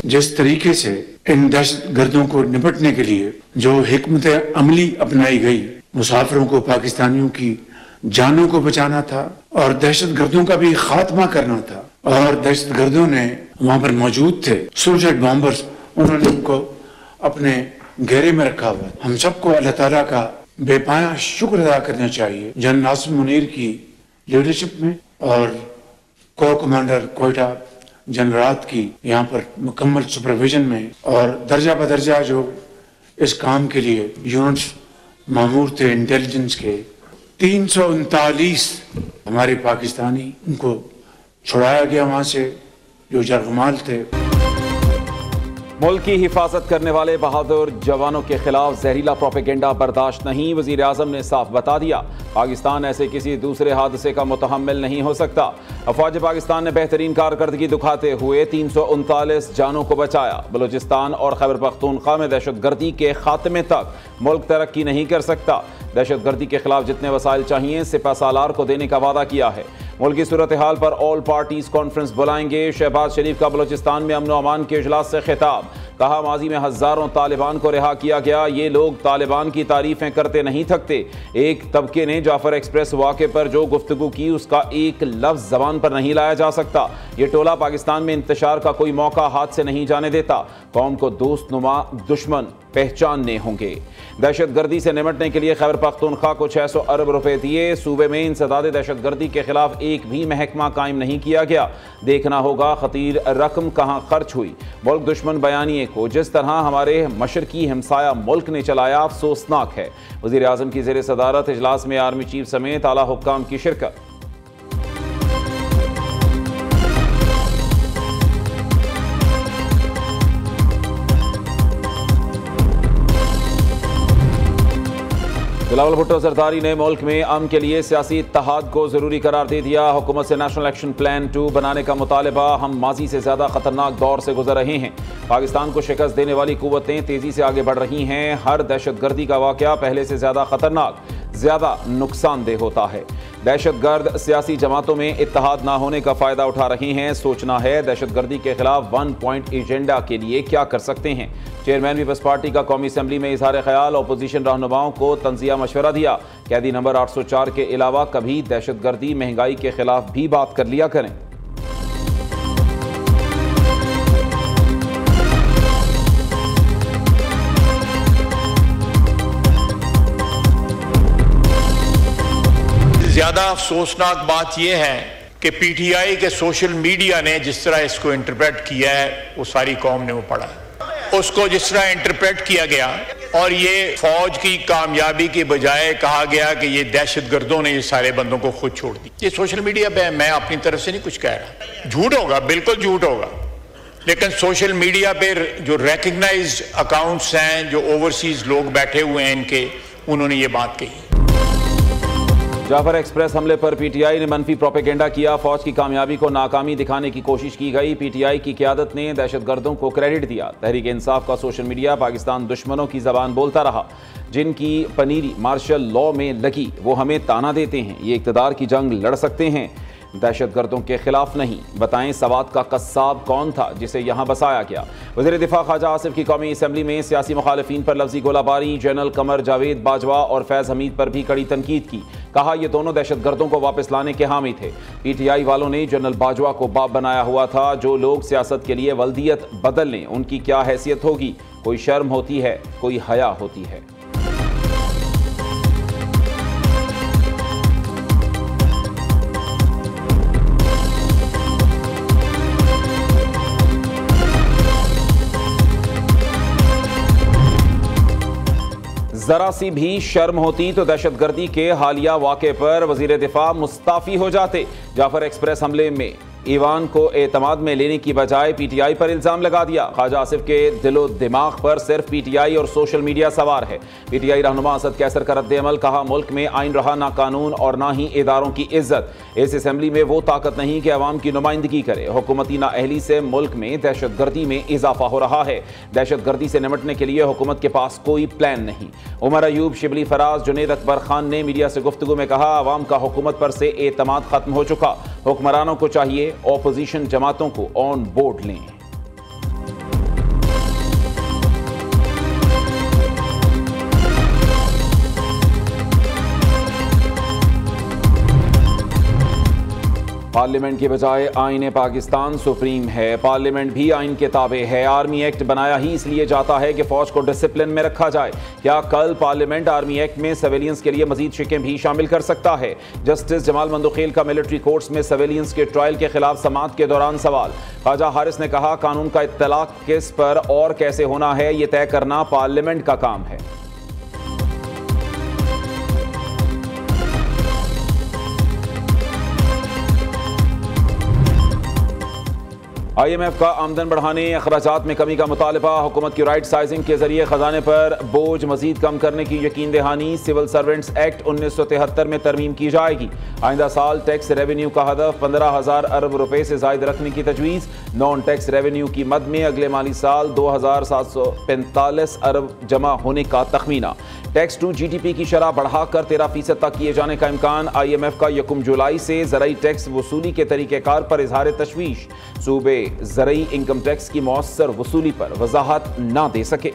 जिस तरीके से इन दहशत गर्दों को निपटने के लिए जो हिकमत अमली अपनाई गई, मुसाफिरों को, पाकिस्तानियों की जानों को बचाना था और दहशत गर्दों का भी खात्मा करना था। और दहशत गर्दों ने वहां पर मौजूद थे, सुसाइड बॉम्बर्स, उन्होंने उनको अपने घेरे में रखा हुआ। हम सबको अल्लाह ताला का बेपाया शुक्र अदा करना चाहिए जनरल नासिर मुनीर की लीडरशिप में और को कमांडर कोयटा जनरल की यहाँ पर मुकम्मल सुपरविजन में, और दर्जा बदर्जा जो इस काम के लिए यूनिट्स मामूर थे इंटेलिजेंस के, 339 हमारे पाकिस्तानी, उनको छुड़ाया गया वहां से जो जरगमाल थे। मुल्क की हिफाजत करने वाले बहादुर जवानों के खिलाफ जहरीला प्रोपेगेंडा बर्दाश्त नहीं, वजीर आजम ने साफ बता दिया। पाकिस्तान ऐसे किसी दूसरे हादसे का मुतहम्मिल नहीं हो सकता। अफवाज पाकिस्तान ने बेहतरीन कारकर्दगी दिखाते हुए 339 जानों को बचाया। बलूचिस्तान और खैबर पख्तूनख्वा में दहशत गर्दी के खात्मे तक मुल्क तरक्की नहीं कर सकता। दहशत गर्दी के खिलाफ जितने वसाइल चाहिए सिपह सालार को देने का वादा किया है। मुल्क की सूरत हाल पर ऑल पार्टीज कॉन्फ्रेंस बुलाएंगे। शहबाज शरीफ का बलूचिस्तान में अमन अमान के इजलास से खिताब, कहा माजी में हजारों तालिबान को रिहा किया गया, ये लोग तालिबान की तारीफें करते नहीं थकते। एक तबके ने जाफर एक्सप्रेस वाक़े पर जो गुफ्तगू की उसका एक लफ्ज़ जबान पर नहीं लाया जा सकता। ये टोला पाकिस्तान में इंतशार का कोई मौका हाथ से नहीं जाने देता। कौम को दोस्त नुमा दुश्मन पहचानने होंगे। दहशत गर्दी से निपटने के लिए खैबर पख्तूनख्वा को 600 अरब रुपए दिए। सूबे में इंसदाद दहशत गर्दी के खिलाफ एक भी महकमा कायम नहीं किया गया। देखना होगा खतीर रकम कहां खर्च हुई। मुल्क दुश्मन बयानिए को जिस तरह हमारे मशरकी हमसाया मुल्क ने चलाया अफसोसनाक है। वज़ीर आज़म की ज़ेर सदारत इजलास में आर्मी चीफ समेत आला हुक्काम की शिरकत। बिलावल भुट्टो जरदारी ने मुल्क में अमन के लिए सियासी इत्तेहाद को जरूरी करार दे दिया। हुकूमत से नेशनल एक्शन प्लान 2 बनाने का मुतालबा। हम माजी से ज्यादा खतरनाक दौर से गुजर रहे हैं। पाकिस्तान को शिकस्त देने वाली कुव्वतें तेजी से आगे बढ़ रही हैं। हर दहशत गर्दी का वाकया पहले से ज्यादा खतरनाक, ज्यादा नुकसानदेह होता है। दहशत गर्द सियासी जमातों में इत्तेहाद ना होने का फायदा उठा रहे हैं। सोचना है दहशत गर्दी के खिलाफ 1 पॉइंट एजेंडा के लिए क्या कर सकते हैं। चेयरमैन पीपल्स पार्टी का कौमी असम्बली में इजहार ख्याल, अपोजिशन रहनुमाओं को तंजिया मशवरा दिया। कैदी नंबर 804 के अलावा कभी दहशत गर्दी, महंगाई के खिलाफ भी बात कर लिया करें। ज्यादा अफसोसनाक बात यह है कि पीटीआई के सोशल मीडिया ने जिस तरह इसको इंटरप्रेट किया है वो सारी कौम ने वो पढ़ा। उसको जिस तरह इंटरप्रेट किया गया और ये फौज की कामयाबी के बजाय कहा गया कि ये दहशत गर्दों ने ये सारे बंदों को खुद छोड़ दी। ये सोशल मीडिया पे, मैं अपनी तरफ से नहीं कुछ कह रहा, झूठ होगा, बिल्कुल झूठ होगा, लेकिन सोशल मीडिया पे जो रिकग्नाइज्ड अकाउंट्स हैं, जो ओवरसीज लोग बैठे हुए हैं इनके, उन्होंने ये बात कही। जाफर एक्सप्रेस हमले पर पीटीआई ने मनफी प्रोपेगेंडा किया। फौज की कामयाबी को नाकामी दिखाने की कोशिश की गई। पीटीआई की क़यादत ने दहशतगर्दों को क्रेडिट दिया। तहरीक इंसाफ का सोशल मीडिया पाकिस्तान दुश्मनों की जबान बोलता रहा। जिनकी पनीरी मार्शल लॉ में लगी वो हमें ताना देते हैं। ये इक़्तिदार की जंग लड़ सकते हैं, दहशतगर्दों के खिलाफ नहीं। बताएं सवात का कस्साब कौन था जिसे यहाँ बसाया गया। वज़ीर दिफा ख्वाजा आसिफ की कौमी असम्बली में सियासी मुखालिफिन पर लफ्जी गोलाबारी। जनरल कमर जावेद बाजवा और फैज़ हमीद पर भी कड़ी तनकीद की। कहा ये दोनों दहशतगर्दों को वापस लाने के हामी थे। पीटीआई वालों ने जनरल बाजवा को बाप बनाया हुआ था। जो लोग सियासत के लिए वल्दियत बदल लें उनकी क्या हैसियत होगी। कोई शर्म होती है, कोई हया होती है। जरा सी भी शर्म होती तो दहशतगर्दी के हालिया वाक़े पर वज़ीर दिफा मुस्ताफ़ी हो जाते। जाफर एक्सप्रेस हमले में ईवान को एतमाद में लेने की बजाय पीटीआई पर इल्ज़ाम लगा दिया। ख्वाजा आसिफ के दिलो दिमाग पर सिर्फ पीटीआई और सोशल मीडिया सवार है। पीटीआई रहनुमा असद कैसर का रद्द-ए-अमल। कहा मुल्क में आइन रहा ना कानून और ना ही इदारों की इज्जत। इस असम्बली में वो ताकत नहीं कि अवाम की नुमाइंदगी करे। हुकूमती नाअहली से मुल्क में दहशतगर्दी में इजाफा हो रहा है। दहशतगर्दी से निपटने के लिए हुकूमत के पास कोई प्लान नहीं। उमर अयूब, शिबली फराज, जुनेद अकबर खान ने मीडिया से गुफ्तगू में कहा अवाम का हुकूमत पर से एतमाद खत्म हो चुका। हुक्मरानों को चाहिए ऑपोजिशन जमातों को ऑन बोर्ड लें। पार्लियामेंट के बजाय आईन पाकिस्तान सुप्रीम है। पार्लियामेंट भी आईन के ताबे है। आर्मी एक्ट बनाया ही इसलिए जाता है कि फौज को डिसिप्लिन में रखा जाए। क्या कल पार्लियामेंट आर्मी एक्ट में सिविलियंस के लिए मजीद शिकें भी शामिल कर सकता है? जस्टिस जमाल मंदुखेल का मिलिट्री कोर्ट्स में सिविलियंस के ट्रायल के खिलाफ समाअत के दौरान सवाल। ख्वाजा हारिस ने कहा, कानून का इत्तलाक किस पर और कैसे होना है यह तय करना पार्लियामेंट का काम है। IMF का आमदन बढ़ाने, अखराजात में कमी का मुतालबा। हुकूमत की राइट साइजिंग के जरिए खजाने पर बोझ मजीद कम करने की यकीन दहानी। सिविल सर्वेंट्स एक्ट 1973 में तरमीम की जाएगी। आइंदा साल टैक्स रेवेन्यू का हदफ 15,000 अरब रुपए से जायद रखने की तजवीज़। नॉन टैक्स रेवेन्यू की मद में अगले माली साल 2,745 अरब जमा होने का तखमीना। टैक्स टू GDP की शरह बढ़ाकर 13% तक किए जाने का इम्कान। IMF का 1 जुलाई से ज़राई टैक्स वसूली के तरीक़ेकार पर इजहार तशवीश। सूबे ज़राई इनकम टैक्स की मौसर वसूली पर वजाहत ना दे सके।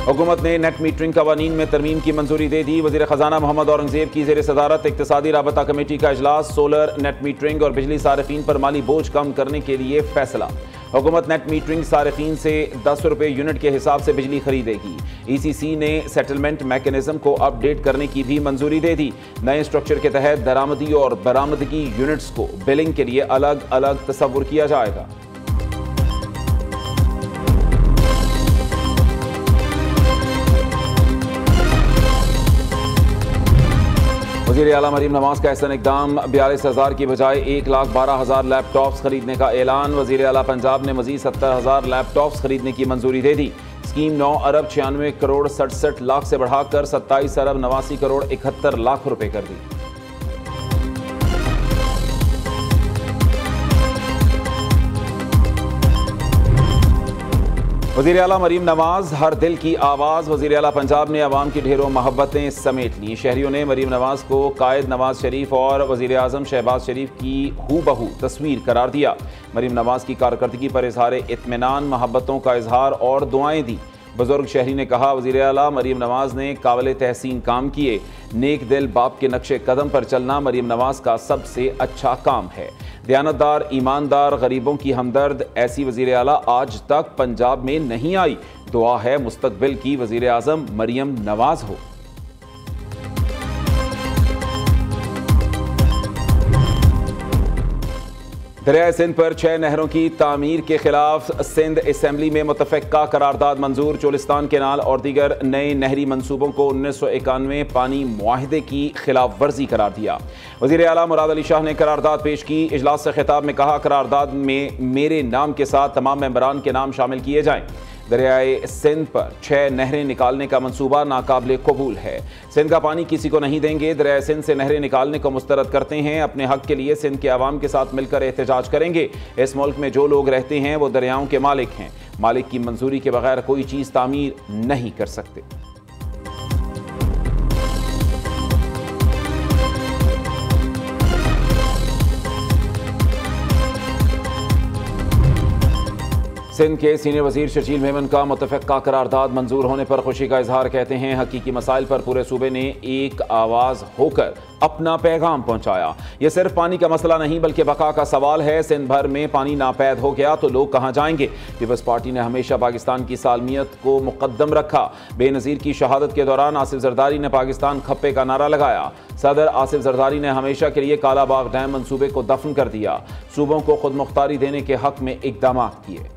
हुकूमत ने नेट मीटरिंग कवानीन में तरमीम की मंजूरी दे दी। वज़ीर ख़जाना मोहम्मद औरंगज़ेब की ज़ेर सदारत इक़्तिसादी राबता कमेटी का इजलास। सोलर, नेट मीटरिंग और बिजली सारिफीन पर माली बोझ कम करने के लिए फैसला। हुकूमत नेट मीटरिंग सारिफीन से 10 रुपये यूनिट के हिसाब से बिजली खरीदेगी। ECC ने सेटलमेंट मैकेनिज्म को अपडेट करने की भी मंजूरी दे दी। नए स्ट्रक्चर के तहत दरामदी और बरामदगी यूनिट्स को बिलिंग के लिए अलग अलग तस्वुर किया जाएगा। वज़ीर आला मरीम नवाज का ऐसा इक़दाम। 42,000 की बजाय 1,12,000 लैपटॉप्स खरीदने का ऐलान। वज़ीर आला पंजाब ने मज़ीद 70,000 लैपटॉप्स खरीदने की मंजूरी दे दी। स्कीम 9 अरब 96 करोड़ 67 लाख से बढ़ाकर 27 अरब 89 करोड़ 71 लाख रुपए कर दी। वज़ीर आला मरीम नवाज हर दिल की आवाज़। वज़ीर आला पंजाब ने अवाम की ढेरों मोहब्बतें समेट लीं। शहरियों ने मरीम नवाज को कायद नवाज शरीफ और वज़ीर आज़म शहबाज शरीफ की हूबहू तस्वीर करार दिया। मरीम नवाज की कारकर्दगी पर इजहार इत्मीनान, मोहब्बतों का इजहार और दुआएं दी। बुजुर्ग शहरी ने कहा, वज़ीर आला मरीम नवाज ने काबिल तहसीन काम किए। नेक दिल बाप के नक्शे कदम पर चलना मरीम नवाज का सबसे अच्छा काम है। दयानतदार, ईमानदार, गरीबों की हमदर्द, ऐसी वज़ीर आला आज तक पंजाब में नहीं आई। दुआ है मुस्तकबिल की वज़ीर आज़म मरीम नवाज हो। दरियाए सिंध पर 6 नहरों की तामीर के खिलाफ सिंध असम्बली में मुतफ़क्का करारदाद मंजूर। चोलिस्तान केनाल और दीगर नए नहरी मंसूबों को 1991 पानी मुआहदे की खिलाफ वर्जी करार दिया। वज़ीर आला मुराद अली शाह ने करारदाद पेश की। इजलास से खिताब में कहा, करारदाद में मेरे नाम के साथ तमाम मेंबरान के नाम शामिल किए जाएँ। दरियाए सिंध पर 6 नहरें निकालने का मंसूबा नाकाबिल कबूल है। सिंध का पानी किसी को नहीं देंगे। दरियाए सिंध से नहरें निकालने को मुस्तरद करते हैं। अपने हक के लिए सिंध के अवाम के साथ मिलकर एहतजाज करेंगे। इस मुल्क में जो लोग रहते हैं वो दरियाओं के मालिक हैं। मालिक की मंजूरी के बगैर कोई चीज़ तामीर नहीं कर सकते। सिंध के सीनियर वजीर शर्जील मेमन का मुतफ़क्का करारदाद मंजूर होने पर खुशी का इजहार। कहते हैं, हकीकी मसाइल पर पूरे सूबे ने एक आवाज़ होकर अपना पैगाम पहुंचाया। यह सिर्फ पानी का मसला नहीं बल्कि बका का सवाल है। सिंध भर में पानी नापैद हो गया तो लोग कहाँ जाएंगे? पीपल्स पार्टी ने हमेशा पाकिस्तान की सालमियत को मुकद्दम रखा। बेनज़ीर की शहादत के दौरान आसिफ जरदारी ने पाकिस्तान खप्पे का नारा लगाया। सदर आसिफ जरदारी ने हमेशा के लिए कालाबाग डैम मंसूबे को दफन कर दिया। सूबों को खुद मुख्तारी देने के हक में इक़दाम किए।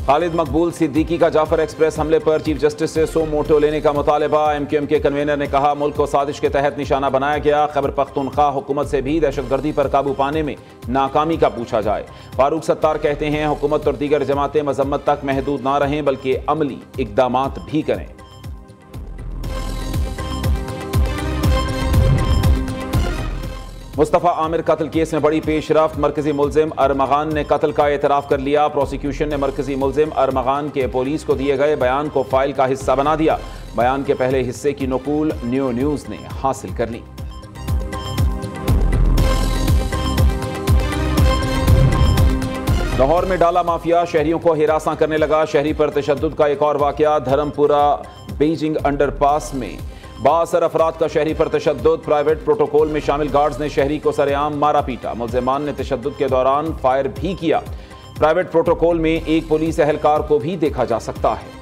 खालिद मकबूल सिद्दीकी का जाफर एक्सप्रेस हमले पर चीफ जस्टिस से सो मोटो लेने का मुतालबा। MQM के कन्वीनर ने कहा, मुल्क को साजिश के तहत निशाना बनाया गया। खैबर पख्तूनख्वा हुकूमत से भी दहशतगर्दी पर काबू पाने में नाकामी का पूछा जाए। फारूक सत्तार कहते हैं, हुकूमत और दीगर जमातें मजम्मत तक महदूद ना रहें बल्कि अमली इकदामात भी करें। मुस्तफ़ा आमिर कत्ल केस में बड़ी पेशरफ्त। मरकजी मुलजिम अरमगान ने कत्ल का एतराफ़ कर लिया। प्रोसिक्यूशन ने मरकजी मुलजिम अरमगान के पुलिस को दिए गए बयान को फाइल का हिस्सा बना दिया। बयान के पहले हिस्से की नकूल न्यू न्यूज़ ने हासिल कर ली। लाहौर में डाला माफिया शहरियों को हिरासा करने लगा। शहरी पर तशद्दुद का एक और वाकया। धर्मपुरा बीजिंग अंडरपास में बासर अफराद का शहरी पर तशद्दुद। प्राइवेट प्रोटोकॉल में शामिल गार्ड्स ने शहरी को सरेआम मारा पीटा। मुल्जिमान ने तशद्दुद के दौरान फायर भी किया। प्राइवेट प्रोटोकॉल में एक पुलिस एहलकार को भी देखा जा सकता है।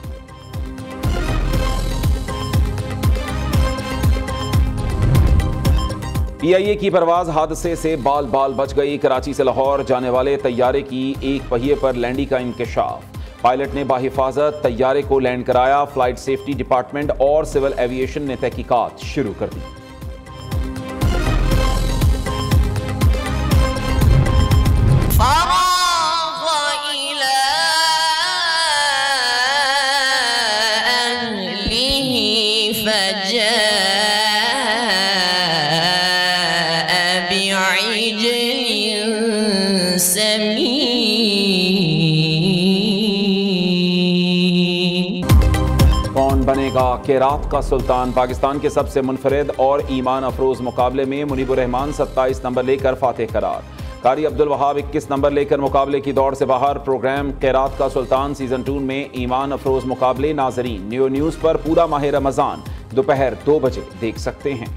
PIA की परवाज हादसे से बाल बाल बच गई। कराची से लाहौर जाने वाले तैयारे की एक पहिए पर लैंडिंग का इंकशाफ। पायलट ने बाहिफाजत तैयारे को लैंड कराया। फ्लाइट सेफ्टी डिपार्टमेंट और सिविल एविएशन ने तहकीकात शुरू कर दी। कौन बनेगा केरात का सुल्तान? पाकिस्तान के सबसे मुनफरिद और ईमान अफरोज मुकाबले में मुनीबुर रहमान 27 नंबर लेकर फातेह करार। कारी अब्दुल वहाब 21 नंबर लेकर मुकाबले की दौड़ से बाहर। प्रोग्राम केरात का सुल्तान सीजन 2 में ईमान अफरोज मुकाबले नाजरीन न्यू न्यूज़ पर पूरा माह रमजान दोपहर 2 बजे देख सकते हैं।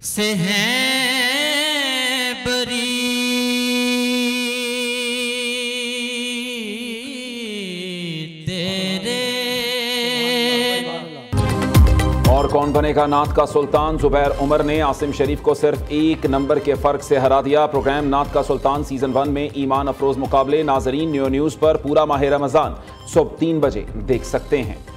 से हैं बरी तेरे। और कौन बनेगा नात का सुल्तान? जुबैर उमर ने आसिम शरीफ को सिर्फ 1 नंबर के फर्क से हरा दिया। प्रोग्राम नात का सुल्तान सीजन 1 में ईमान अफरोज मुकाबले नाजरीन न्यू न्यूज़ पर पूरा माह रमजान सुबह 3 बजे देख सकते हैं।